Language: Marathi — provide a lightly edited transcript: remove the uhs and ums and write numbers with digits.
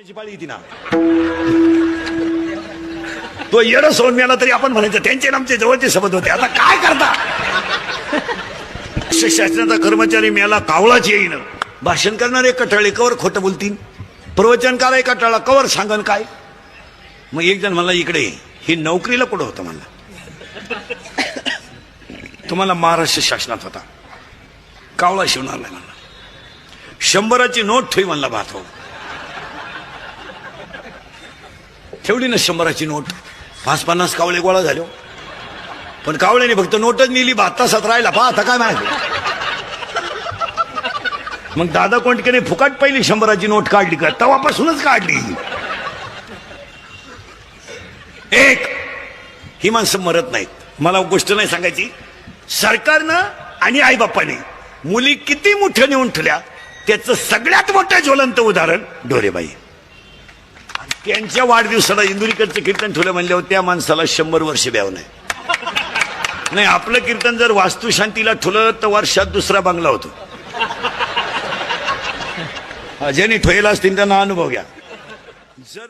पाळी येते ना. तो येड सोडून मिळाला तरी आपण म्हणायचं त्यांचे आमचे जवळचे संबंध होते. आता काय करता. शासनाचा कर्मचारी मिळाला कावळाच येईन. भाषण करणारे कटाळे कवर खोटं बोलतील. प्रवचनकार आहे कटाळा कवर सांगन काय. मग एक जण मला इकडे ही नोकरीला कुठं होतं म्हणला. तुम्हाला महाराष्ट्र शासनात होता. कावळा शिवणार नाही म्हणला. 100ची नोट ठेवी म्हणला भात हो. ठेवली ना 100ची नोट. 50-50 कावळे गोळा झाले. पण कावळ्याने फक्त नोटच नेली. 7 तासात राहिला. पहा आता काय माहिती. मग दादा कोंडकेने फुकाट पहिली 100ची नोट काढली का. तेव्हापासूनच काढली. एक ही माणसं मरत नाहीत. मला गोष्ट नाही सांगायची. सरकारनं आणि आईबापाने मुली किती मोठ्या नेऊन ठेवल्या त्याचं सगळ्यात मोठं ज्वलंत उदाहरण ढोरेबाई. त्यांच्या वाढदिवसाला इंदुरीकरचं कीर्तन ठेवलं म्हणल्यावर त्या माणसाला 100 वर्ष ब्याव नाही. नाही आपलं कीर्तन जर वास्तुशांतीला ठेवलं तर वर्षात दुसरा बंगला होतो. ज्यांनी ठेवला असतील त्यांना अनुभव घ्या. जर